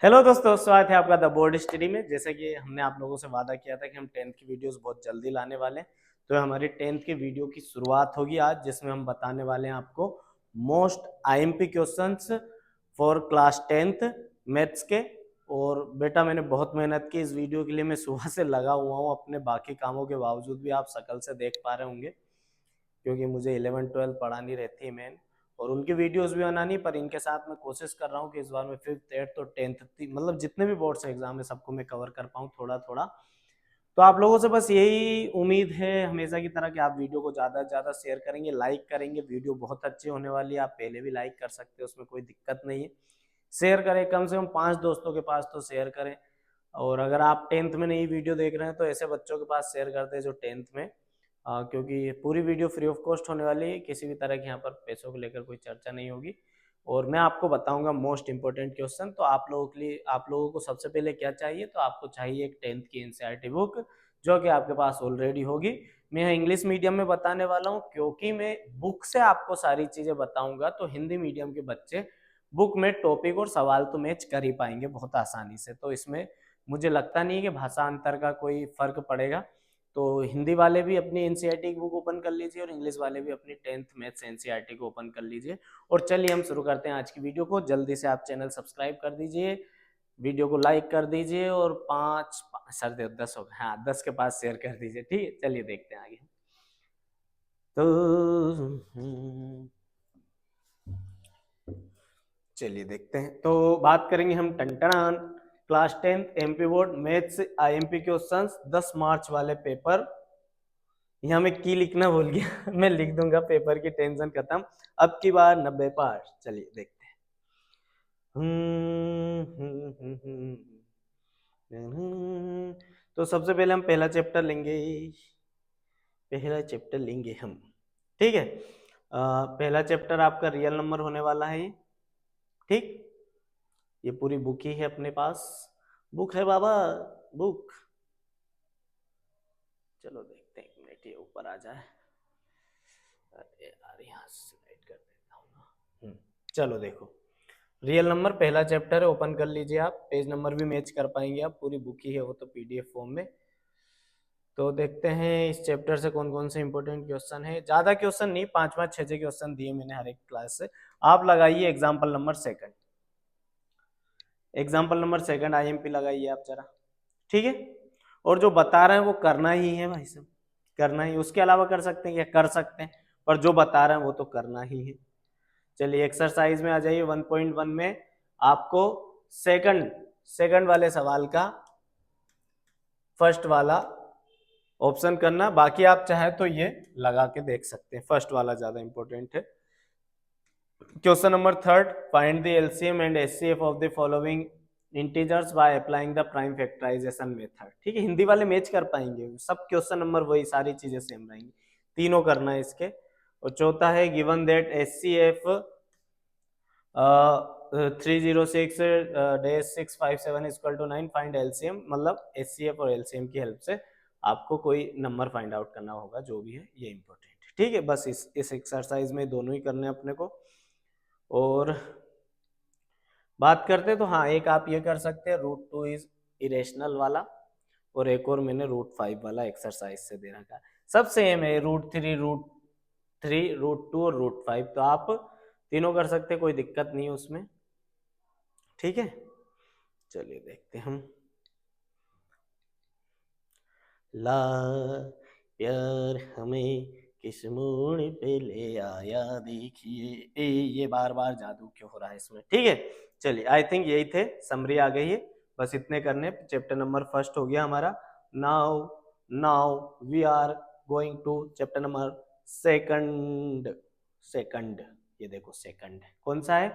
Hello दोस्तों, स्वागत है आपका द बोर्ड स्टडी में। जैसे कि हमने आप लोगों से वादा किया था कि हम 10th की वीडियोस बहुत जल्दी लाने वाले हैं, तो हमारी 10th की वीडियो की शुरुआत होगी आज, जिसमें हम बताने वाले हैं आपको most IMP questions for class 10th maths के। और बेटा, मैंने बहुत मेहनत की इस वीडियो के लिए। मैं सुबह से लगा हुआ हूँ अपने बाकी कामों के बावजूद भी, आप शक्ल से देख पा रहे होंगे, क्योंकि मुझे 11-12 पढ़ानी रहती है मेन, और उनकी वीडियोस भी बनानी। पर इनके साथ मैं कोशिश कर रहा हूँ कि इस बार मैं 5th 8th और 10th मतलब जितने भी बोर्ड्स एग्जाम है सबको मैं कवर कर पाऊँ थोड़ा थोड़ा। तो आप लोगों से बस यही उम्मीद है हमेशा की तरह कि आप वीडियो को ज़्यादा से ज़्यादा शेयर करेंगे, लाइक करेंगे। वीडियो बहुत अच्छी होने वाली है, आप पहले भी लाइक कर सकते हो, उसमें कोई दिक्कत नहीं है। शेयर करें, कम से कम 5 दोस्तों के पास तो शेयर करें। और अगर आप 10th में नहीं वीडियो देख रहे हैं तो ऐसे बच्चों के पास शेयर करते हैं जो 10th में, क्योंकि पूरी वीडियो फ्री ऑफ कॉस्ट होने वाली है, किसी भी तरह की यहाँ पर पैसों को लेकर कोई चर्चा नहीं होगी। और मैं आपको बताऊंगा मोस्ट इंपोर्टेंट क्वेश्चन। तो आप लोगों के लिए, आप लोगों को सबसे पहले क्या चाहिए, तो आपको चाहिए एक 10th की एनसीईआरटी बुक, जो कि आपके पास ऑलरेडी होगी। मैं यहाँ इंग्लिश मीडियम में बताने वाला हूँ, क्योंकि मैं बुक से आपको सारी चीजें बताऊंगा तो हिंदी मीडियम के बच्चे बुक में टॉपिक और सवाल तो मैच कर ही पाएंगे बहुत आसानी से। तो इसमें मुझे लगता नहीं है कि भाषा अंतर का कोई फर्क पड़ेगा। तो हिंदी वाले भी अपनी एनसीईआरटी की बुक ओपन कर लीजिए और इंग्लिश वाले भी अपनी 10th मैथ्स एनसीईआरटी को ओपन कर लीजिए। और चलिए हम शुरू करते हैं आज की वीडियो को। जल्दी से आप चैनल सब्सक्राइब कर दीजिए, वीडियो को लाइक कर दीजिए, और 10 हो गए, हाँ 10 के पास शेयर कर दीजिए। ठीक है, चलिए देखते हैं आगे। तो चलिए देखते हैं। तो बात करेंगे हम टंटन class 10th MP board maths IMP questions 10 मार्च वाले पेपर। यहाँ मैं की लिखना भूल गया मैं लिख दूंगा, पेपर की टेंशन खत्म। अब की बार 90 पास। चलिए देखते हैं। तो सबसे पहले हम पहला चैप्टर लेंगे, पहला चैप्टर लेंगे हम। ठीक है, पहला चैप्टर आपका रियल नंबर होने वाला है ये। ठीक, ये पूरी बुक ही है अपने पास। बुक है बाबा, बुक। चलो देखते हैं, एक मिनट ये ऊपर आ जाए। अरे यार, यहाँ स्लाइड कर देता हूँ ना। चलो देखो, रियल नंबर पहला चैप्टर है, ओपन कर लीजिए आप। पेज नंबर भी मैच कर पाएंगे आप, पूरी बुक ही है वो तो पीडीएफ फॉर्म में। तो देखते हैं इस चैप्टर से कौन कौन से इंपॉर्टेंट क्वेश्चन है। ज्यादा क्वेश्चन नहीं, 5-5 6-6 क्वेश्चन दिए मैंने हर एक क्लास से। आप लगाइए example number second, example number second IMP लगाइए आप जरा। ठीक है, और जो बता रहे हैं वो करना ही है भाई साहब, करना ही। उसके अलावा कर सकते हैं क्या? कर सकते हैं, पर जो बता रहे हैं वो तो करना ही है। चलिए एक्सरसाइज में आ जाइए। 1.1 में आपको सेकंड सेकंड वाले सवाल का फर्स्ट वाला ऑप्शन करना। बाकी आप चाहे तो ये लगा के देख सकते हैं, फर्स्ट वाला ज्यादा इंपॉर्टेंट है। Question number third, find the LCM and HCF of the following integers by applying the prime factorisation method. ठीक है, हिंदी वाले मैच कर पाएंगे, सब क्वेश्चन नंबर वही, सारी चीजें सेम रहेंगी। तीनों करना है इसके। और चौथा है given that HCF 306-657 equal to 9, find LCM. मतलब एचसीएफ और एलसीएम की हेल्प से आपको कोई नंबर फाइंड आउट करना होगा, जो भी है ये इंपॉर्टेंट है। ठीक है, बस इस एक्सरसाइज में दोनों ही करने अपने को। और बात करते हैं तो हाँ, एक आप ये कर सकते हैं, √2 इज इरेशनल वाला। और एक और मैंने √5 वाला एक्सरसाइज से दे रखा है। सब सेम है, √3 √2 और √5। तो आप तीनों कर सकते हैं, कोई दिक्कत नहीं है उसमें। ठीक है, चलिए देखते हैं हम। ला प्यार हमें किस मोड़ पे ले आया देखिए। ये बार बार जादू क्यों हो रहा है इसमें? ठीक है, चलिए आई थिंक यही थे, समरी आ गई है, बस इतने करने। चैप्टर नंबर फर्स्ट हो गया हमारा। Now now we are going to chapter number second. Second, ये देखो सेकंड कौन सा है?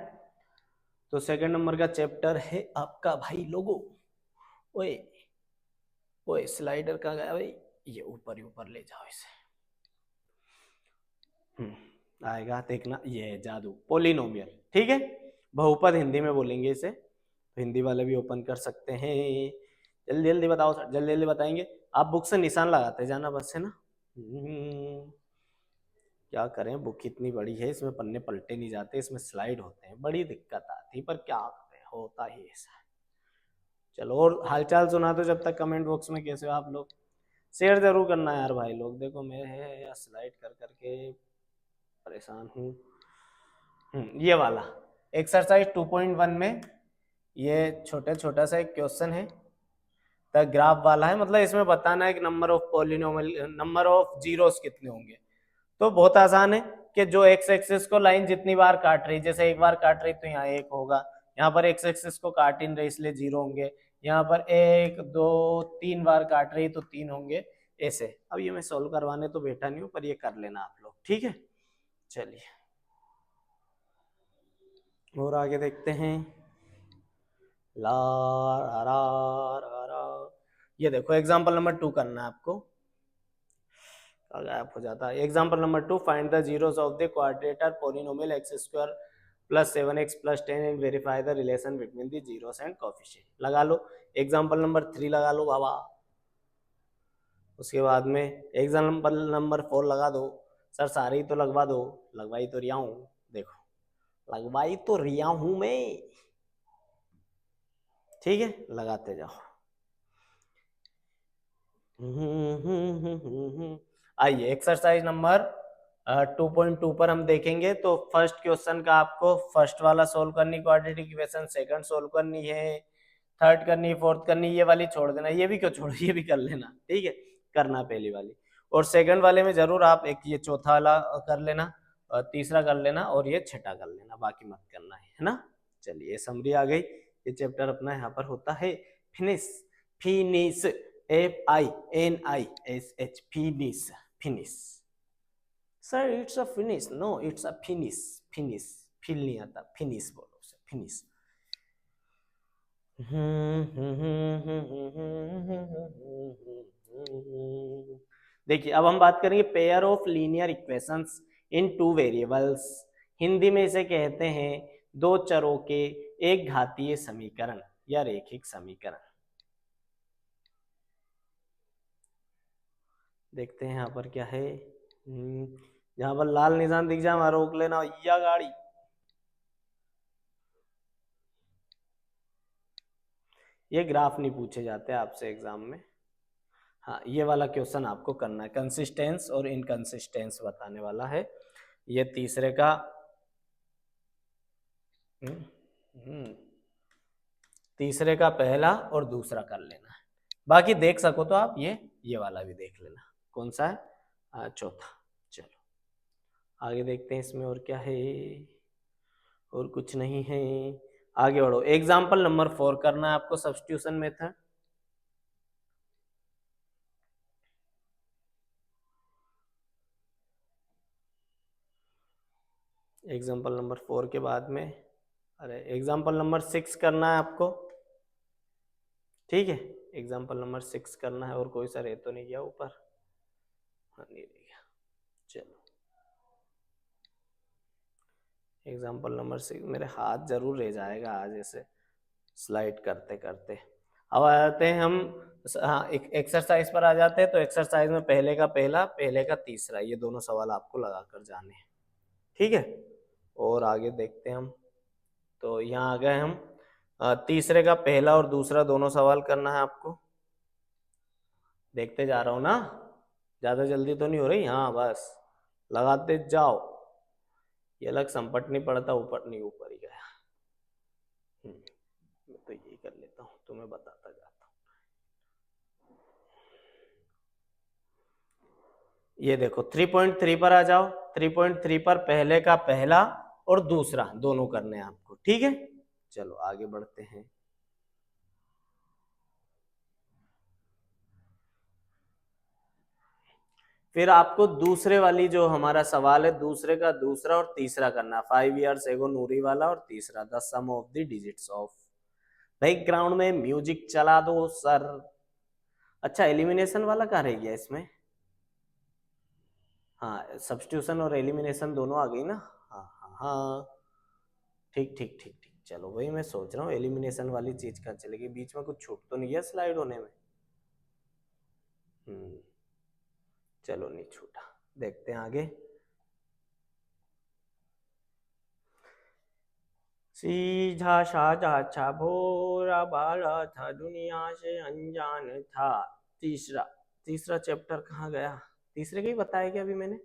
तो सेकंड नंबर का चैप्टर है आपका भाई लोगो। ओए ओए, स्लाइडर कहाँ गया भाई? ये ऊपर ही ऊपर ले जाओ इसे। आएगा देखना, ये है जादू, पोलिनोमियल। ठीक है, बहुपद हिंदी में बोलेंगे इसे, तो हिंदी वाले भी ओपन कर सकते हैं। जल्दी जल्दी बताओ सर, जल्दी जल्दी बताएंगे। आप बुक से निशान लगाते जाना बस, है ना। क्या करें, बुक इतनी बड़ी है, इसमें पन्ने पलटे नहीं जाते, इसमें स्लाइड होते हैं, बड़ी दिक्कत आती, पर क्या करें, होता ही ऐसा। चलो, और हालचाल सुना दो जब तक कमेंट बॉक्स में, कैसे हो आप लोग। शेयर जरूर करना यार भाई लोग, देखो मैं है या स्लाइड कर करके परेशान हूँ। ये वाला एक्सरसाइज 2.1 में ये छोटा सा एक क्वेश्चन है, द ग्राफ वाला है, मतलब इसमें बताना है कि number of polynomial, number of zeros कितने होंगे। तो बहुत आसान है कि जो एक्स एक्सिस को लाइन जितनी बार काट रही, जैसे एक बार काट रही तो यहाँ एक होगा, यहाँ पर एक्स एक्सिस को काट ही नहीं रही इसलिए जीरो होंगे, यहाँ पर एक दो तीन बार काट रही तो तीन होंगे, ऐसे। अब ये मैं सोल्व करवाने तो बैठा नहीं हूँ, पर ये कर लेना आप लोग, ठीक है। चलिए और आगे देखते हैं। ला रा रा रा। ये देखो एग्जाम्पल नंबर 2 करना है आपको, गायब हो जाता है। Example number 2, find the zeros of the क्वाड्रेटर polynomial x square plus 7x plus 10 and verify the relation between the zeros and coefficient. लगा लो। एग्जाम्पल नंबर 3 लगा लो बाबा। उसके बाद में एग्जाम्पल नंबर 4 लगा दो। सर सारे ही तो लगवा दो। लगवाई तो रिया हूँ, देखो लगवाई तो रिया हूँ मैं, ठीक है, लगाते जाओ। आइए एक्सरसाइज नंबर 2.2 पर हम देखेंगे। तो फर्स्ट क्वेश्चन का आपको फर्स्ट वाला सोल्व करनी, क्वाड्रेटिक इक्वेशन, सेकंड सोल्व करनी है, थर्ड करनी, फोर्थ करनी, ये वाली छोड़ देना। ये भी क्यों छोड़ो, ये भी कर लेना, ठीक है। करना पहली वाली, और सेकंड वाले में जरूर आप एक ये चौथा वाला कर लेना, और तीसरा कर लेना, और ये छठा कर लेना, बाकी मत करना है ना। चलिए समरी आ गई। ये चैप्टर अपना यहाँ पर होता है finish. Finish, FINISH, finish, finish. Sir it's a finish, no it's a finish, finish, feel नहीं आता, फिनिश बोलो उसे, फिनिश। देखिए अब हम बात करेंगे pair of linear equations in two variables. Hindi में इसे कहते हैं दो चरों के एक घातीय समीकरण या रैखिक समीकरण। देखते हैं यहाँ पर क्या है। यहाँ पर लाल निशान दिख जाए वहां रोक लेना या गाड़ी। ये ग्राफ नहीं पूछे जाते आपसे एग्जाम में। हाँ ये वाला क्वेश्चन आपको करना है, कंसिस्टेंस और इनकंसिस्टेंस बताने वाला है। ये तीसरे का तीसरे का पहला और दूसरा कर लेना है। बाकी देख सको तो आप ये वाला भी देख लेना। कौन सा है? चौथा। चलो आगे देखते हैं इसमें और क्या है। और कुछ नहीं है, आगे बढ़ो। एग्जाम्पल नंबर 4 करना है आपको, सब्स्टिट्यूशन मेथड। एग्जाम्पल नंबर 4 के बाद में एग्जाम्पल नंबर 6 करना है आपको, ठीक है। एग्जाम्पल नंबर 6 करना है, और कोई सा रह तो नहीं गया ऊपर? हाँ नहीं रह गया। चलो एग्जाम्पल नंबर 6, मेरे हाथ जरूर रह जाएगा आज ऐसे स्लाइड करते करते। अब आ जाते हैं हम, हाँ एक एक्सरसाइज पर आ जाते हैं। तो एक्सरसाइज में पहले का पहला, पहले का तीसरा, ये दोनों सवाल आपको लगा कर जाने हैं, ठीक है। और आगे देखते हैं हम। तो यहाँ आ गए हम, तीसरे का पहला और दूसरा दोनों सवाल करना है आपको। देखते जा रहा हूँ ना, ज्यादा जल्दी तो नहीं हो रही। हाँ बस लगाते जाओ, ये अलग संपट नहीं पड़ता, ऊपर नहीं ऊपर ही गया। मैं तो यही कर लेता हूँ, तुम्हें बताता जाता हूँ। ये देखो 3.3 पर आ जाओ। 3.3 पर पहले का पहला और दूसरा दोनों करने हैं आपको, ठीक है। चलो आगे बढ़ते हैं। फिर आपको दूसरे वाली जो हमारा सवाल है, दूसरे का दूसरा और तीसरा करना। 5 years ago नूरी वाला, और तीसरा the sum of the digits of. Background में म्यूजिक चला दो सर। अच्छा एलिमिनेशन वाला कहाँ रह गया इसमें? हाँ सब्स्टिट्यूशन और एलिमिनेशन दोनों आ गई ना। हाँ हाँ हाँ, ठीक ठीक ठीक ठीक। चलो वही मैं सोच रहा हूँ, एलिमिनेशन वाली चीज कहाँ चलेगी, बीच में कुछ छूट तो नहीं है स्लाइड होने में? चलो नहीं छूटा। देखते हैं आगे। सीधा साधा अच्छा भोरा बाला था, दुनिया से अनजान था। तीसरा तीसरा चैप्टर कहाँ गया? तीसरे का ही बताया क्या अभी मैंने?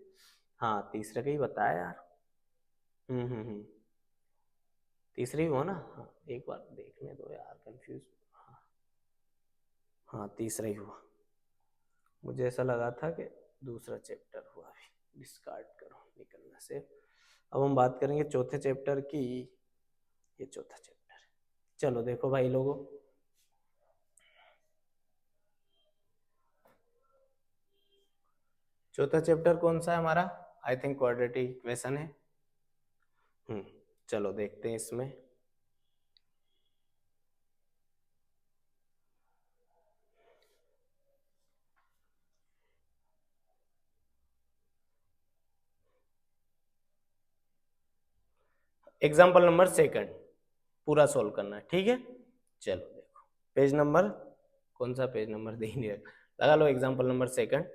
हाँ, तीसरे का ही बताया यार। हम्म। तीसरे ही हुआ ना? हाँ, एक बार देखने दो यार, कंफ्यूज। हाँ हाँ, तीसरा ही हुआ। मुझे ऐसा लगा था कि दूसरा चैप्टर हुआ। अभी डिस्कार्ड करो, निकलना से। अब हम बात करेंगे चौथे चैप्टर की। ये चौथा चैप्टर है। चलो देखो भाई लोगों, चौथा चैप्टर कौन सा है हमारा? आई थिंक क्वाड्रेटिक इक्वेशन है। चलो देखते हैं इसमें। एग्जाम्पल नंबर सेकंड पूरा सोल्व करना है, ठीक है। चलो देखो, पेज नंबर कौन सा? पेज नंबर दे ही नहीं रखा। लगा लो एग्जाम्पल नंबर सेकंड,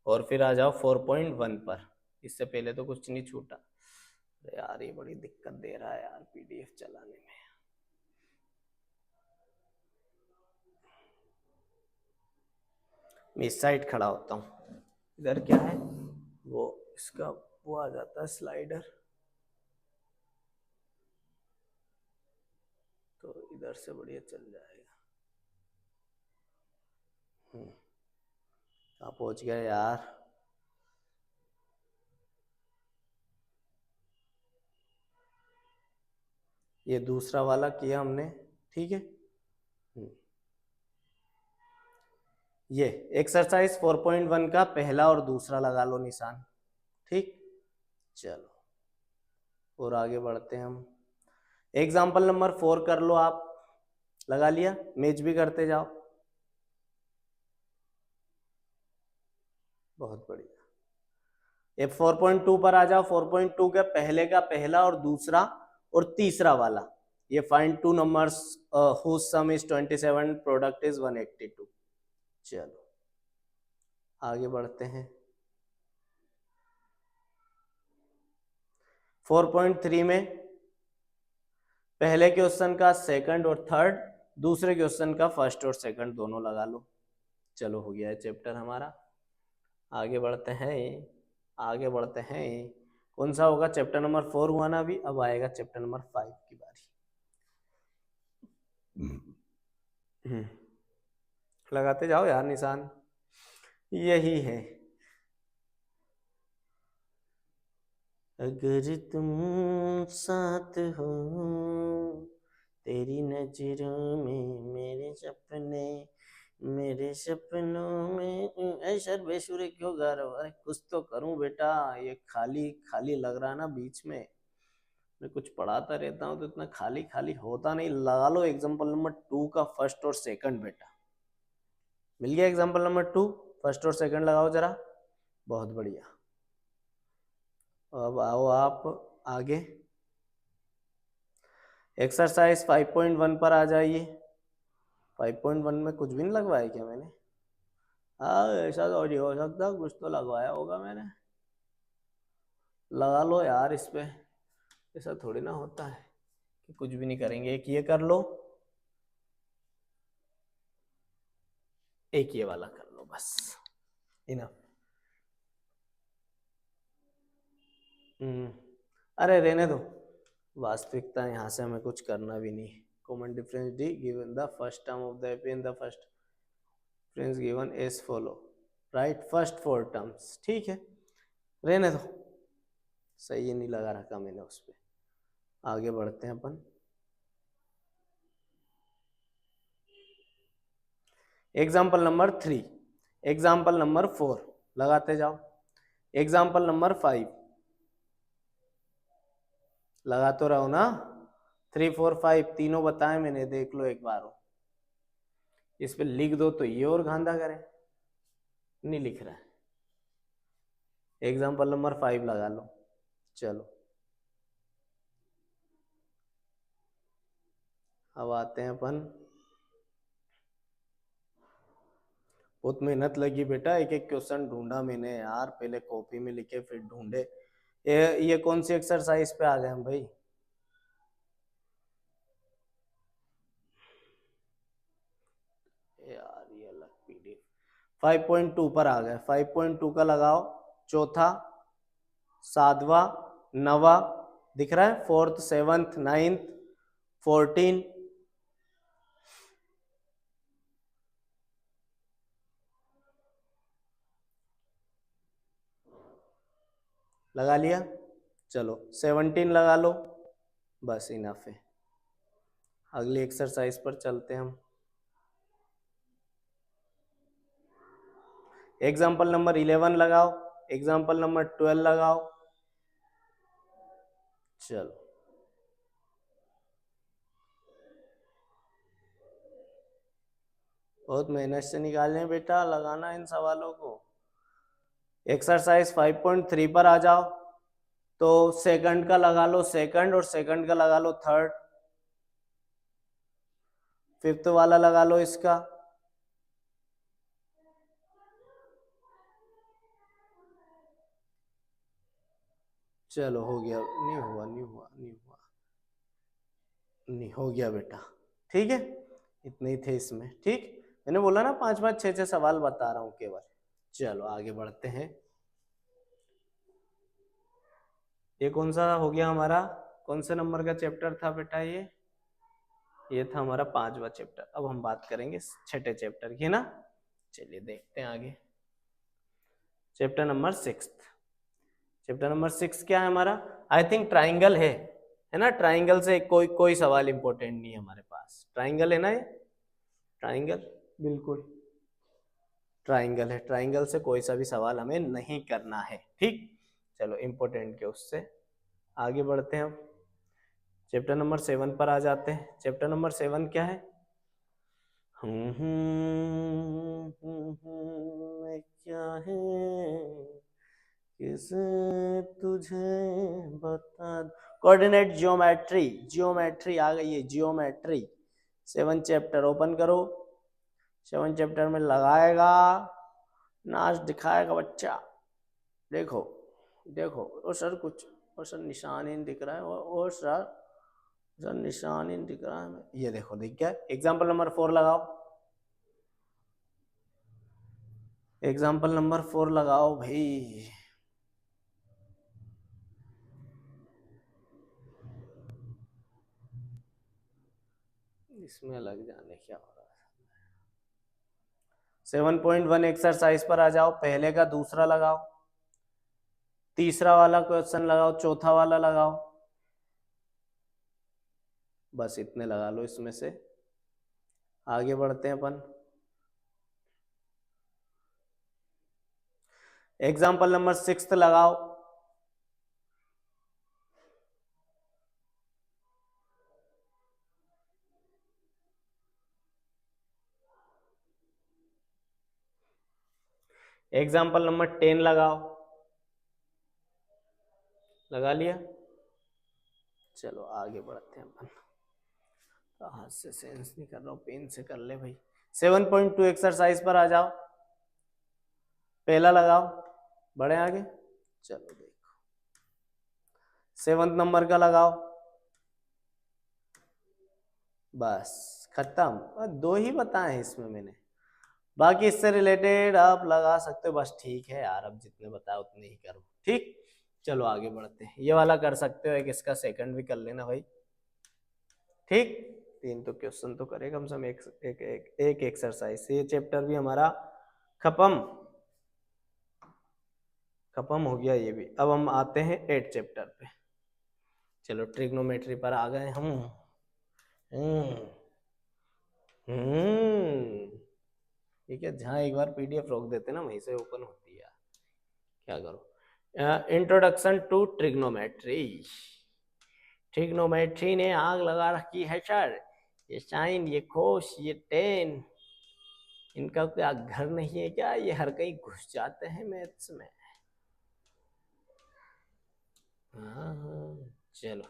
और फिर आ जाओ 4.1 पर। इससे पहले तो कुछ नहीं छूटा। अरे यार, ये बड़ी दिक्कत दे रहा है यार पीडीएफ चलाने में। मैं इस साइड खड़ा होता हूँ। इधर क्या है वो, इसका वो आ जाता है स्लाइडर, तो इधर से बढ़िया चल जाएगा। कहाँ पहुंच गया यार? ये दूसरा वाला किया हमने, ठीक है। ये एक्सरसाइज 4.1 का पहला और दूसरा लगा लो निशान, ठीक। चलो और आगे बढ़ते हैं हम। एग्जाम्पल नंबर 4 कर लो आप। लगा लिया? मैच भी करते जाओ। बहुत बढ़िया। ये 4.2 पर आ जाओ। 4.2 के पहले का पहला और दूसरा और तीसरा वाला। ये find two numbers whose sum is 27, product is 182। चलो आगे बढ़ते हैं। 4.3 में पहले क्वेश्चन का सेकंड और थर्ड, दूसरे क्वेश्चन का फर्स्ट और सेकंड दोनों लगा लो। चलो हो गया है चैप्टर हमारा। आगे बढ़ते हैं, आगे बढ़ते हैं। कौन सा होगा? चैप्टर नंबर 4 हुआ ना अभी, अब आएगा चैप्टर नंबर 5 की बारी। लगाते जाओ यार निशान, यही है। अगर तुम साथ हो, तेरी नजरों में मेरे सपनों में। ऐसा बेसुरे क्यों गा रहे हो? अरे कुछ तो करूं बेटा, ये खाली खाली लग रहा ना बीच में। मैं कुछ पढ़ाता रहता हूँ तो इतना खाली खाली होता नहीं। लगा लो एग्जाम्पल नंबर 2 का फर्स्ट और सेकंड बेटा। मिल गया एग्जाम्पल नंबर 2, फर्स्ट और सेकंड लगाओ जरा। बहुत बढ़िया। अब आओ आप आगे, एक्सरसाइज 5.1 पर आ जाइए। 5.1 में कुछ भी नहीं लगवाया क्या मैंने? हाँ, ऐसा तो नहीं हो सकता, कुछ तो लगवाया होगा मैंने। लगा लो यार इस पे। ऐसा थोड़ी ना होता है कि कुछ भी नहीं करेंगे। एक ये कर लो, एक ये वाला कर लो, बस इनफ। अरे रहने दो, वास्तविकता यहाँ से हमें कुछ करना भी नहीं। Common difference d given the first term of the AP in the first difference given as follow, right first 4 terms, ठीक है। रहने दो, सही नहीं लगा रखा मैंने उस पर। आगे बढ़ते हैं अपन। एग्जाम्पल नंबर 3, एग्जाम्पल नंबर 4 लगाते जाओ। एग्जाम्पल नंबर 5 लगा तो रहो ना। 3, 4, 5 तीनों बताए मैंने, देख लो एक बार। इस पे लिख दो तो ये और गांधा करे। नहीं लिख रहा है। एग्जाम्पल नंबर 5 लगा लो। चलो अब आते हैं अपन। बहुत मेहनत लगी बेटा, एक एक क्वेश्चन ढूंढा मैंने यार, पहले कॉपी में लिखे फिर ढूंढे। ये कौन सी एक्सरसाइज पे आ गए हम भाई? 5.2 पर आ गए, 5.2 का लगाओ, चौथा, सातवां, नवा, दिख रहा है, फोर्थ, सेवंथ, नाइन्थ, 14, लगा लिया, चलो 17 लगा लो, बस इनफ है। अगली एक्सरसाइज पर चलते हैं हम। एग्जाम्पल नंबर 11 लगाओ, एग्जाम्पल नंबर 12 लगाओ, चलो बहुत मेहनत से निकालने बेटा, लगाना इन सवालों को। एक्सरसाइज 5.3 पर आ जाओ, तो सेकंड का लगा लो सेकंड, और सेकंड का लगा लो थर्ड, फिफ्थ वाला लगा लो इसका, चलो हो गया, नहीं हुआ नहीं हुआ नहीं हुआ, नहीं हो गया बेटा, ठीक है, इतने ही थे इसमें, ठीक। मैंने बोला ना 5-5 6-6 सवाल बता रहा हूं केवल। चलो आगे बढ़ते हैं। ये कौन सा हो गया हमारा, कौन से नंबर का चैप्टर था बेटा ये था हमारा 5वां चैप्टर। अब हम बात करेंगे छठे चैप्टर की ना, चलिए देखते हैं आगे। चैप्टर नंबर 6, चैप्टर नंबर 6 क्या है हमारा, आई थिंक ट्राइंगल है ना। ट्राइंगल से कोई कोई सवाल इंपॉर्टेंट नहीं है हमारे पास, ट्राइंगल है ना ये, ट्राइंगल, बिल्कुल ट्राइंगल है, ट्राइंगल से कोई सा भी सवाल हमें नहीं करना है, ठीक। चलो इंपॉर्टेंट के उससे आगे बढ़ते हैं। हम चैप्टर नंबर 7 पर आ जाते हैं। चैप्टर नंबर 7 क्या है, क्या है किसे तुझे बता, कोऑर्डिनेट जियोमेट्री, जियोमेट्री आ गई है, जियोमेट्री। 7 चैप्टर ओपन करो, 7 चैप्टर में लगाएगा, नाच दिखाएगा बच्चा। देखो देखो, ओ सर कुछ, ओ सर निशान ही दिख रहा है, ओ सर निशान ही दिख रहा है, ये देखो दिख गया। एग्जाम्पल नंबर 4 लगाओ, एग्जाम्पल नंबर 4 लगाओ भाई। इसमें लग जाने क्या हो रहा है। 7.1 एक्सरसाइज पर आ जाओ, पहले का दूसरा लगाओ, तीसरा वाला क्वेश्चन लगाओ, चौथा वाला लगाओ, बस इतने लगा लो इसमें से। आगे बढ़ते हैं अपन। एग्जाम्पल नंबर 6 लगाओ, एग्जाम्पल नंबर 10 लगाओ, लगा लिया। चलो आगे बढ़ते हैं अपन, हाथ से सेंस नहीं कर रहा हूँ, पेन से कर ले भाई। 7.2 एक्सरसाइज पर आ जाओ, पहला लगाओ, बढ़े आगे, चलो देखो 7 नंबर का लगाओ, बस खत्म। और 2 ही बताए हैं इसमें मैंने, बाकी इससे रिलेटेड आप लगा सकते हो, बस ठीक है यार, अब जितने बताया उतने ही करो, ठीक। चलो आगे बढ़ते हैं, ये वाला कर सकते हो, एक इसका सेकंड भी कर लेना भाई, ठीक। 3 तो क्वेश्चन तो करे कम से कम, एक एक्सरसाइज से ये चैप्टर भी हमारा खत्म खत्म हो गया ये भी। अब हम आते हैं 8 चैप्टर पे। चलो ट्रिग्नोमेट्री पर आ गए हम। हम्म ये क्या, जहाँ एक बार पीडीएफ रोक देते ना वहीं से ओपन होती है, क्या करो। इंट्रोडक्शन टू ट्रिग्नोमेट्री, ट्रिग्नोमेट्री ने आग लगा रखी है सर, ये साइन, ये कोस, ये टेन, इनका क्या घर नहीं है क्या, ये हर कहीं घुस जाते हैं मैथ्स में। हाँ चलो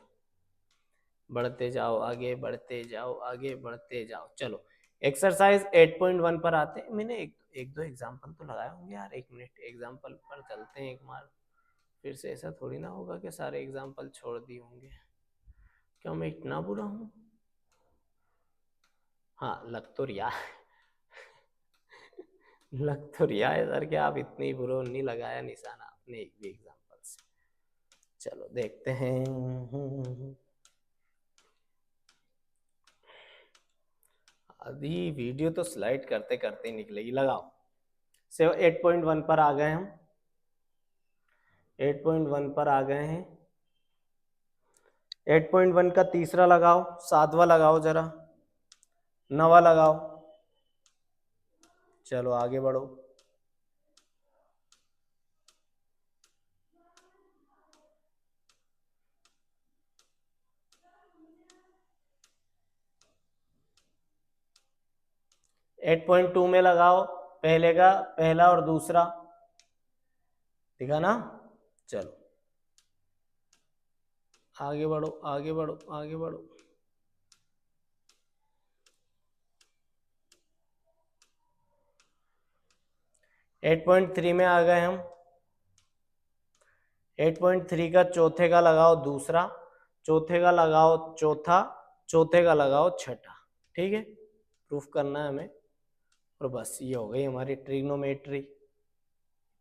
बढ़ते जाओ आगे, बढ़ते जाओ आगे, बढ़ते जाओ। चलो एक्सरसाइज 8.1 पर आते हैं। मैंने एक दो एग्जांपल तो लगाए होंगे यार, एक मिनट एग्जांपल पर चलते हैं एक बार, फिर से ऐसा थोड़ी ना होगा कि सारे एग्जांपल छोड़ दिए होंगे। क्या मैं इतना बुरा हूँ? हाँ लग तो रिया लग तो रिया है सर कि आप इतनी बुरो नहीं लगाया निशाना आपने एक भी एग्जांपल से। चलो देखते हैं। अभी वीडियो तो स्लाइड करते करते ही निकलेगी। लगाओ। से 8.1 पर आ गए हम। 8.1 पर आ गए हैं। 8.1 का तीसरा लगाओ, सातवां लगाओ जरा, नवा लगाओ। चलो आगे बढ़ो। 8.2 में लगाओ, पहले का पहला और दूसरा, दिखा ना। चलो आगे बढ़ो, आगे बढ़ो, आगे बढ़ो। 8.3 में आ गए हम। 8.3 का चौथे का लगाओ दूसरा, चौथे का लगाओ चौथा, चौथे का लगाओ छठा। ठीक है, प्रूफ करना है हमें। और बस ये हो गई हमारी ट्रिग्नोमेट्री।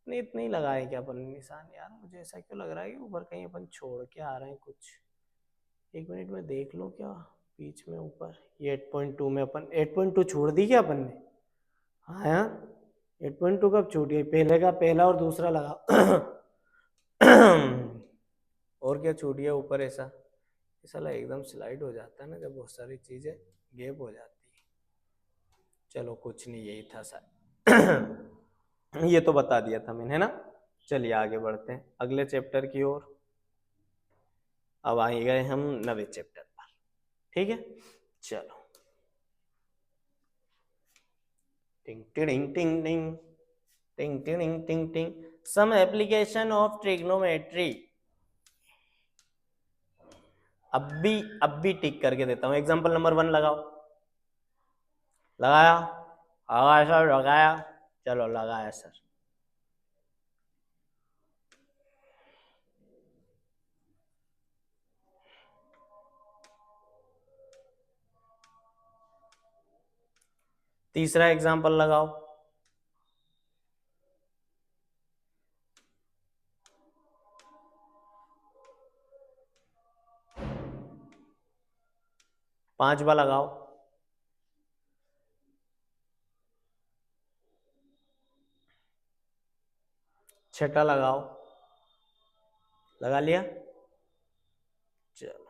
नहीं इतने ही लगाए क्या अपन निशान यार, मुझे ऐसा क्यों लग रहा है कि ऊपर कहीं अपन छोड़ के आ रहे हैं कुछ। एक मिनट में देख लो क्या बीच में ऊपर। ये 8.2 में अपन 8.2 छोड़ दी क्या अपन ने? हाँ यार 8.2 कब छूट गई? पहले का पहला और दूसरा लगा। और क्या छूट गया ऊपर? ऐसा ऐसा एकदम स्लाइड हो जाता है ना जब बहुत सारी चीजें गैप हो जाती है। चलो कुछ नहीं, यही था सर। ये तो बता दिया था मैंने, है ना। चलिए आगे बढ़ते हैं अगले चैप्टर की ओर। अब आ गए हम नवे चैप्टर पर। ठीक है, चलो। टिंग टिंग टिंग टिंग टिंग टिंग टिंग टिंग। Some application of trigonometry. अब भी टिक करके देता हूं। एग्जांपल नंबर 1 लगाओ। लगाया? लगाया सर, लगाया। चलो लगाया सर। तीसरा एग्जांपल लगाओ। पांचवा लगाओ। छठा लगाओ। लगा लिया? चलो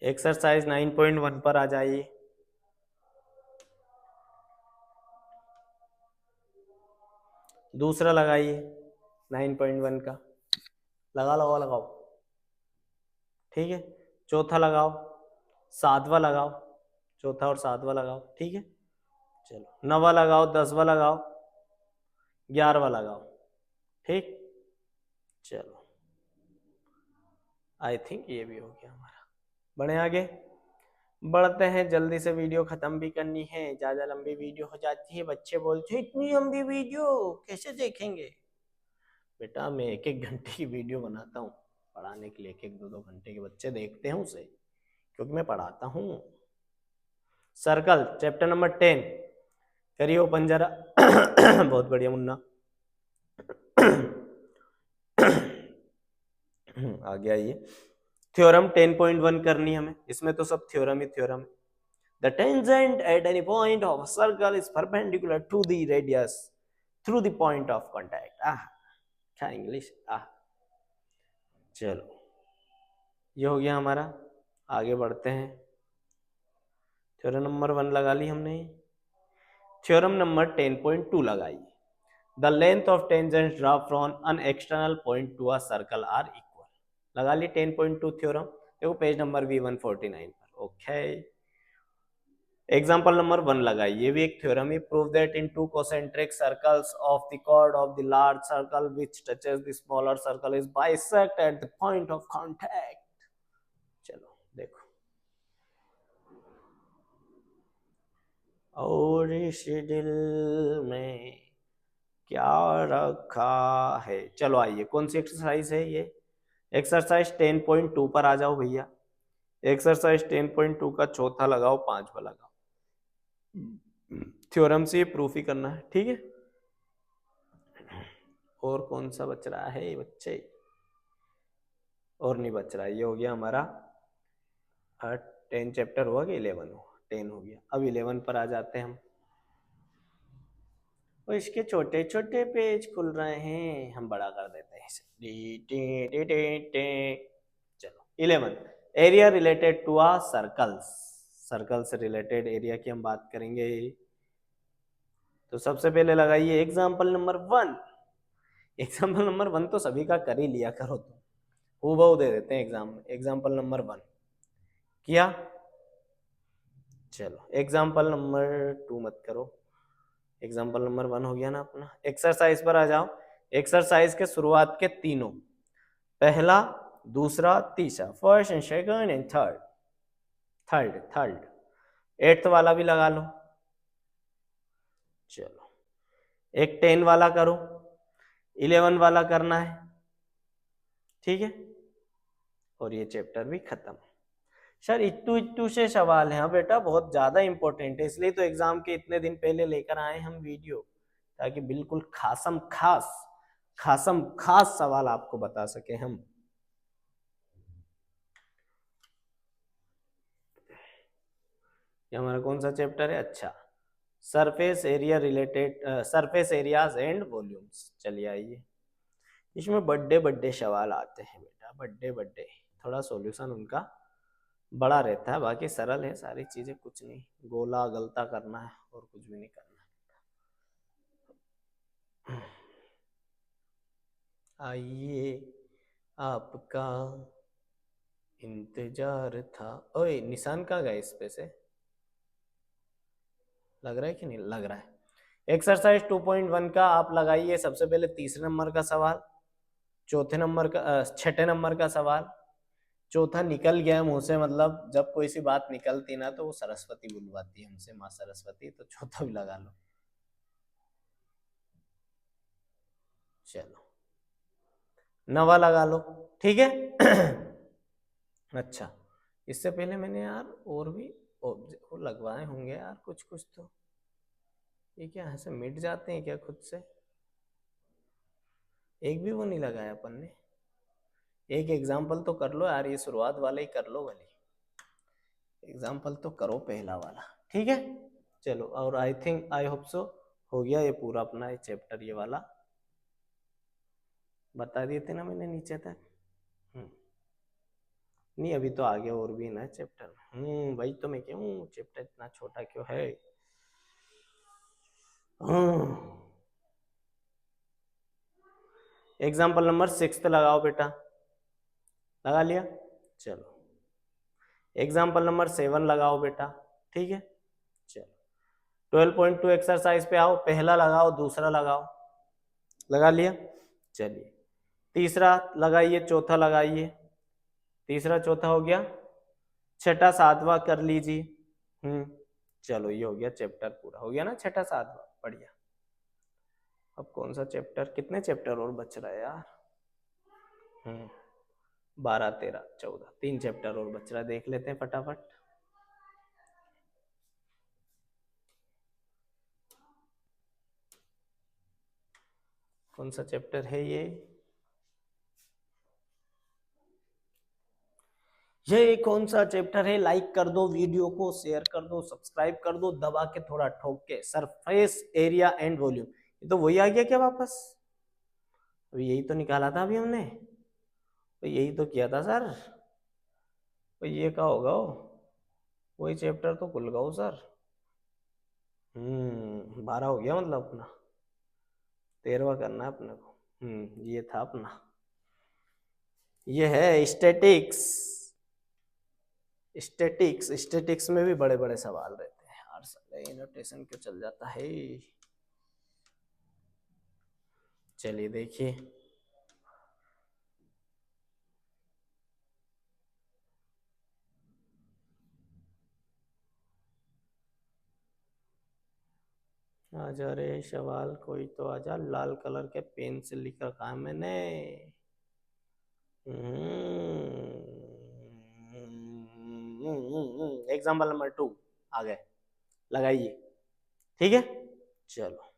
एक्सरसाइज 9.1 पर आ जाइए। दूसरा लगाइए 9.1 का। लगाओ लगाओ। ठीक है, चौथा लगाओ, सातवां लगाओ, चौथा और सातवां लगाओ। ठीक है, चलो नवा लगाओ, 10वां लगाओ, 11वां लगाओ। ठीक, चलो आई थिंक ये भी हो गया हमारा। बढ़े आगे बढ़ते हैं, जल्दी से वीडियो खत्म भी करनी है, ज्यादा लंबी वीडियो हो जाती है। बच्चे बोलते हैं इतनी लंबी वीडियो कैसे देखेंगे? बेटा मैं एक एक घंटे की वीडियो बनाता हूँ पढ़ाने के लिए। एक एक दो दो घंटे के बच्चे देखते हैं उसे, क्योंकि मैं पढ़ाता हूँ। सर्कल चैप्टर नंबर 10 करिए ओपन जरा। बहुत बढ़िया मुन्ना। आ गया ये। थ्योरम 10.1 करनी हमें, इसमें तो सब थ्योरम ही थ्योरम है। The tangent at any point of a circle is perpendicular to the radius through the point of contact. क्या इंग्लिश। चलो ये हो गया हमारा। आगे बढ़ते हैं। थ्योरम नंबर 1 लगा ली हमने। थ्योरम नंबर 10.2 लगाई। The length of tangents drawn from an external point to a circle are equal. लगा ली 10.2 थ्योरम। देखो पेज नंबर V149 पर। ओके, एग्जाम्पल नंबर 1 लगाई। ये भी एक थ्योरम है। Prove that in two concentric circles of the chord of the large circle which touches the smaller circle is bisect at the point of contact. चलो देखो, और इस दिल में क्या रखा है। चलो आइए, कौन सी एक्सरसाइज है ये? एक्सरसाइज 10.2 पर आ जाओ भैया। एक्सरसाइज 10.2 का चौथा लगाओ, पांचवा लगाओ। थ्योरम से प्रूफ ही करना है, ठीक है। और कौन सा बच रहा है बच्चे? और नहीं बच रहा है। ये हो गया हमारा 10 चैप्टर हुआ कि 11 हुआ? 10 हो गया। अब 11 पर आ जाते हैं हम। और इसके छोटे छोटे पेज खुल रहे हैं, हम बड़ा कर देते हैं इसे। चलो 11, area related to a circles. Circle से रिलेटेड एरिया की हम बात करेंगे। तो सबसे पहले लगाइए एग्जाम्पल नंबर 1। एग्जाम्पल नंबर 1 तो सभी का कर ही लिया करो, तो हूबहू दे देते हैं एग्जाम। एग्जाम्पल नंबर 1 किया। चलो एग्जाम्पल नंबर 2 मत करो, एग्जाम्पल नंबर 1 हो गया ना अपना। एक्सरसाइज पर आ जाओ। एक्सरसाइज के शुरुआत के तीनों, पहला, दूसरा, तीसरा, first and second and third, third 8th वाला भी लगा लो। चलो एक 10 वाला करो, 11 वाला करना है, ठीक है। और ये चैप्टर भी खत्म। सर इट्टू इट्टू से सवाल है। हाँ बेटा बहुत ज्यादा इंपॉर्टेंट है, इसलिए तो एग्जाम के इतने दिन पहले लेकर आए हम वीडियो, ताकि बिल्कुल खासम खास सवाल आपको बता सके हम। ये हमारा कौन सा चैप्टर है? अच्छा, surface area related, surface areas and volumes. चलिए आइए, इसमें बड़े सवाल आते हैं बेटा, बड़े। थोड़ा सॉल्यूशन उनका बड़ा रहता है, बाकी सरल है सारी चीजें, कुछ नहीं गोला गलता करना है और कुछ भी नहीं करना है। आइए आपका इंतजार था। ओए निशान कहाँ गए इस पे से? लग रहा है कि नहीं लग रहा है? एक्सरसाइज 2.1 का आप लगाइए सबसे पहले तीसरे नंबर का सवाल, चौथे नंबर का, छठे नंबर का सवाल। चौथा निकल गया मुंह से, मतलब जब कोई सी बात निकलती ना तो वो सरस्वती बुलवाती है हमसे, माँ सरस्वती, तो चौथा भी लगा लो। चलो नवा लगा लो, ठीक है। अच्छा, इससे पहले मैंने यार और भी वो लगवाए होंगे यार कुछ कुछ तो। ये क्या ऐसे मिट जाते हैं क्या खुद से? एक भी वो नहीं लगाया अपन ने। एक एग्जाम्पल तो कर लो यार, ये शुरुआत वाला ही कर लो वाली, एग्जाम्पल तो करो पहला वाला, ठीक है। चलो और I think I hope so हो गया ये पूरा अपना ये चैप्टर, ये वाला बता दिए थे ना मैंने नीचे तक। नहीं अभी तो आगे और भी ना चैप्टर। वही तो मैं क्यों चैप्टर इतना छोटा क्यों है। एग्जाम्पल नंबर 6 लगाओ बेटा, लगा लिया। चलो एग्जाम्पल नंबर 7 लगाओ बेटा, ठीक है। चलो 12.2 एक्सरसाइज पे आओ, पहला लगाओ दूसरा लगाओ, लगा लिया। चलिए तीसरा लगाइए, चौथा लगाइए, तीसरा चौथा हो गया, छठा सातवां कर लीजिए। चलो ये हो गया चैप्टर पूरा हो गया ना, छठा सातवां, बढ़िया। अब कौन सा चैप्टर, कितने चैप्टर और बच रहा है यार? 12 13 14, 3 चैप्टर और बच रहा है, देख लेते हैं फटाफट। कौन सा चैप्टर है ये कौन सा चैप्टर है? लाइक कर दो वीडियो को, शेयर कर दो, सब्सक्राइब कर दो दबा के, थोड़ा ठोक के। सरफेस एरिया एंड वॉल्यूम, ये तो वही आ गया क्या वापस? अभी यही तो निकाला था अभी हमने, तो यही तो किया था सर। तो ये क्या होगा? वही चैप्टर तो खुल गया सर। 12 हो गया मतलब अपना, 13वां करना है अपने को। ये था अपना, ये है स्टैटिक्स। स्टैटिक्स में भी बड़े बड़े सवाल रहते हैं यार, साले इनोटेशन क्यों चल जाता है। चलिए देखिए, आजा रे सवाल कोई तो आजा, लाल कलर के पेन से लिख रखा है मैंने। एग्जाम्पल नंबर 2 आ गए, लगाइए। ठीक है, चलो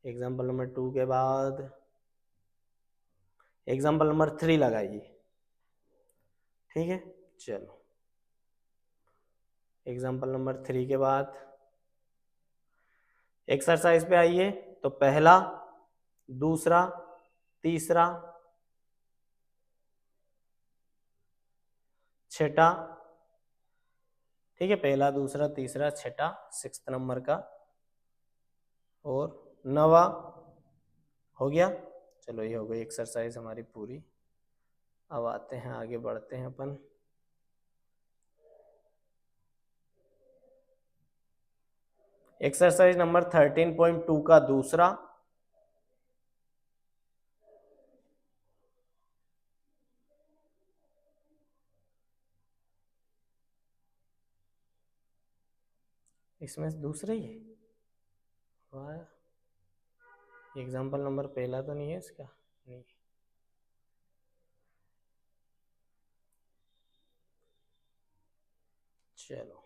एग्जाम्पल नंबर 2 के बाद एग्जाम्पल नंबर 3 लगाइए। ठीक है, चलो एग्जाम्पल नंबर 3 के बाद एक्सरसाइज पे आइए। तो पहला, दूसरा, तीसरा, छठा, ठीक है, पहला, दूसरा, तीसरा, छठा, 6 नंबर का, और 9वां हो गया। चलो ये हो गई एक्सरसाइज हमारी पूरी। अब आते हैं आगे, बढ़ते हैं अपन। एक्सरसाइज नंबर 13.2 का दूसरा, इसमें दूसरा ही है। एग्जाम्पल नंबर पहला तो नहीं है इसका, नहीं। चलो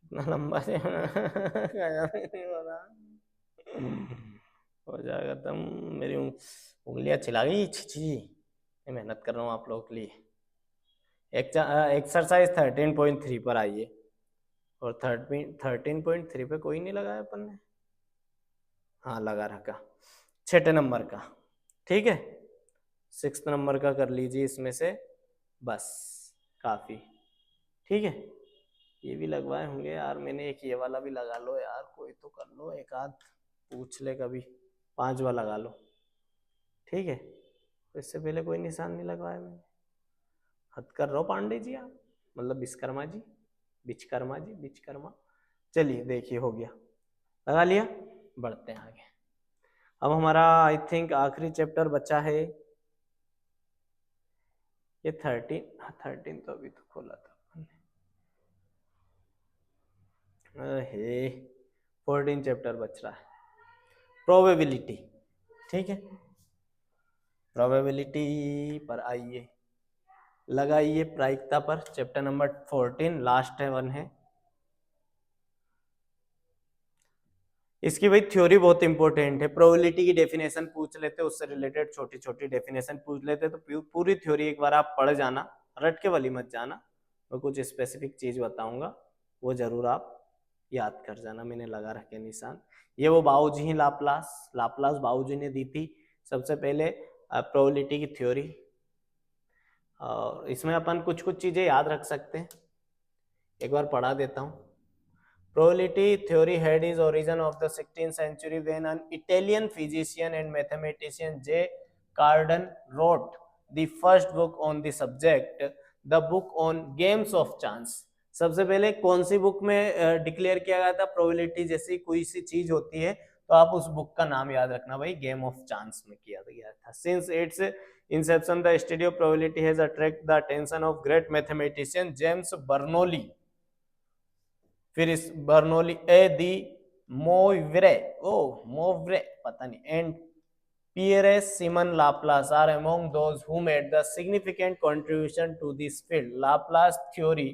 इतना लंबा से नहीं हो रहा। हो जाएगा तुम, मेरी उंगलियां चिल्ला गई, छी। मैं मेहनत कर रहा हूँ आप लोगों के लिए। एक्सरसाइज 13.3 पर आइए। और 13.3 पे कोई नहीं लगाया अपन ने। हाँ लगा रखा, 6 नंबर का। ठीक है, 6 नंबर का कर लीजिए इसमें से, बस काफी। ठीक है, ये भी लगवाए होंगे यार मैंने, एक ये वाला भी लगा लो यार, कोई तो कर लो, एक आध पूछ ले कभी। 5वां लगा लो। ठीक है, तो इससे पहले कोई निशान नहीं लगवाया मैंने। हद कर रहे हो पांडे जी आप, मतलब विश्वकर्मा जी, विश्वकर्मा जी, विश्वकर्मा। चलिए देखिए हो गया, लगा लिया। बढ़ते हैं आगे। अब हमारा आई थिंक आखिरी चैप्टर बचा है ये 13। हाँ 13 तो अभी तो खोला था हे। 14 चैप्टर बच रहा है, प्रोबेबिलिटी। ठीक है, प्रोबेबिलिटी पर आइए, लगाइए प्रायिकता पर। चैप्टर नंबर 14 लास्ट है, 1 है। इसकी भाई थ्योरी बहुत इंपॉर्टेंट है। प्रोबेबिलिटी की डेफिनेशन पूछ लेते, उससे रिलेटेड छोटी छोटी डेफिनेशन पूछ लेते, तो पूरी थ्योरी एक बार आप पढ़ जाना, रट के वाली मत जाना। मैं कुछ स्पेसिफिक चीज बताऊंगा, वो जरूर आप याद कर जाना। मैंने लगा रखे निशान। ये वो बाऊजी ही लाप्लास लाप्लास बाऊजी ने दी थी सबसे पहले प्रोबेबिलिटी की थ्योरी। और इसमें अपन कुछ कुछ चीजें याद रख सकते हैं, एक बार पढ़ा देता हूँ। Probability theory had its origin of the 16th century when an Italian physician and mathematician J. Cardan wrote the first book on the subject, the book on games of chance। सबसे पहले कौन सी बुक में declare किया गया था, probability जैसी कोई सी चीज होती है तो आप उस बुक का नाम याद रखना भाई, गेम ऑफ चांस में किया गया था। Since it's inception the study of probability has attracted the attention of great mathematician James Bernoulli। फिर इस बर्नौली ए दी मोइव्रे, ओ मोव्रे पता नहीं, and Pierre Simon Laplace are among those who made the significant contribution to this field. Laplace theorie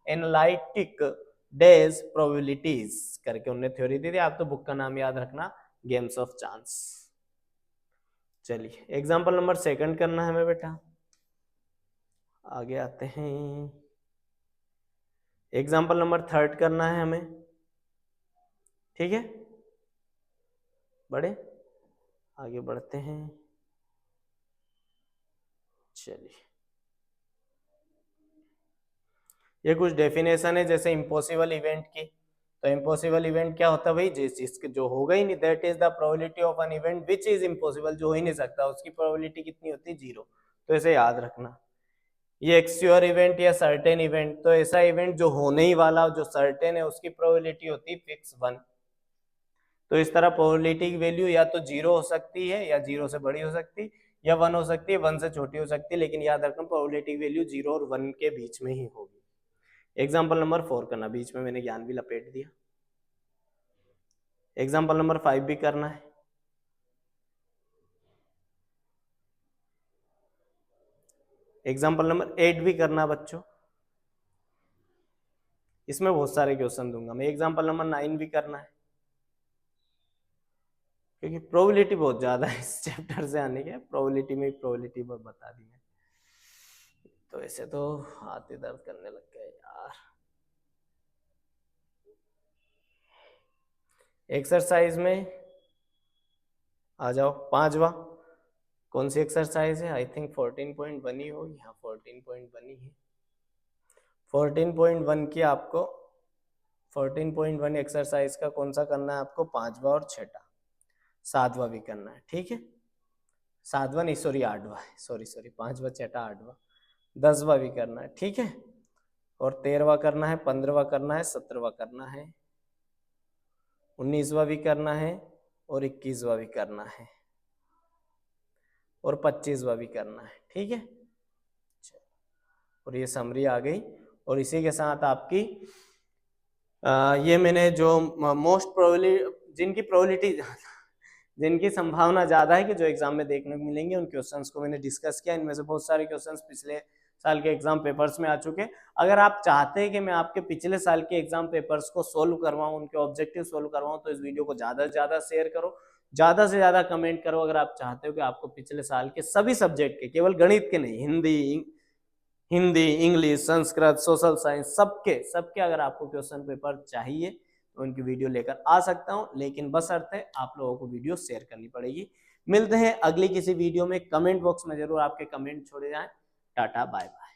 analytique des probabilites करके उन्होंने theory दी थी। आप तो बुक का नाम याद रखना, गेम्स ऑफ चांस। चलिए एग्जांपल नंबर 2 करना है हमें बेटा, आगे आते हैं। एग्जाम्पल नंबर 3 करना है हमें। ठीक है, बढ़े आगे बढ़ते हैं। चलिए ये कुछ डेफिनेशन है जैसे इम्पॉसिबल इवेंट की। तो इम्पॉसिबल इवेंट क्या होता है भाई, जिसके जो होगा ही नहीं, that is the probability of an event which is impossible, जो हो ही नहीं सकता उसकी प्रोबेबिलिटी कितनी होती है, 0। तो ऐसे याद रखना। ये एक श्योर इवेंट या सर्टेन इवेंट, तो ऐसा इवेंट जो होने ही वाला, जो सर्टेन है, उसकी प्रोबेबिलिटी होती है फिक्स 1। तो इस तरह प्रोबेबिलिटी की वैल्यू या तो 0 हो सकती है, या 0 से बड़ी हो सकती है, या 1 हो सकती है, 1 से छोटी हो सकती है, लेकिन याद रखना प्रोबेबिलिटी की वैल्यू 0 और 1 के बीच में ही होगी। एग्जाम्पल नंबर 4 करना, बीच में मैंने ज्ञान भी लपेट दिया। एग्जाम्पल नंबर 5 भी करना है। एग्जाम्पल नंबर 8 भी करना बच्चों, इसमें बहुत सारे क्वेश्चन दूंगा मैं। एग्जाम्पल नंबर 9 भी करना है, क्योंकि प्रोबेबिलिटी बहुत ज्यादा है इस चैप्टर से आने के, प्रोबेबिलिटी में प्रोबेबिलिटी बता दी है। तो ऐसे तो हाथ ही दर्द करने लग गए यार। एक्सरसाइज में आ जाओ, 5वां कौन सी एक्सरसाइज है? आई थिंक 14.1 ही होगी। हाँ 14.1 ही है। 14.1 की आपको 14.1 एक्सरसाइज का कौन सा करना है आपको? 5वां और 6वां, 7वां भी करना है, ठीक है। 7वां नहीं सॉरी 8वां है, सॉरी 5वां 6वां 8वां 10वां भी करना है, ठीक है। और 13वां करना है, 15वां करना है, 17वां करना है, 19वां भी करना है, और 21वां भी करना है, और 25वां भी करना है, ठीक है। और ये समरी आ गई। और इसी के साथ आपकी ये मैंने जो मोस्ट प्रोबेबली जिनकी प्रोबेबिलिटी जिनकी संभावना ज्यादा है कि जो एग्जाम में देखने को मिलेंगे, उन क्वेश्चंस को मैंने डिस्कस किया। इनमें से बहुत सारे क्वेश्चंस पिछले साल के एग्जाम पेपर्स में आ चुके हैं। अगर आप चाहते हैं कि मैं आपके पिछले साल के एग्जाम पेपर्स को सोल्व करवाऊं, उनके ऑब्जेक्टिव सोल्व करवाऊं, तो इस वीडियो को ज्यादा से ज्यादा शेयर करो, ज्यादा से ज्यादा कमेंट करो। अगर आप चाहते हो कि आपको पिछले साल के सभी सब्जेक्ट के, केवल गणित के नहीं, Hindi, English, Sanskrit, social science, सबके सबके अगर आपको क्वेश्चन पेपर चाहिए तो उनकी वीडियो लेकर आ सकता हूं, लेकिन बशर्ते आप लोगों को वीडियो शेयर करनी पड़ेगी। मिलते हैं अगली किसी वीडियो में। कमेंट बॉक्स में जरूर आपके कमेंट छोड़े जाएं। Tata bye bye.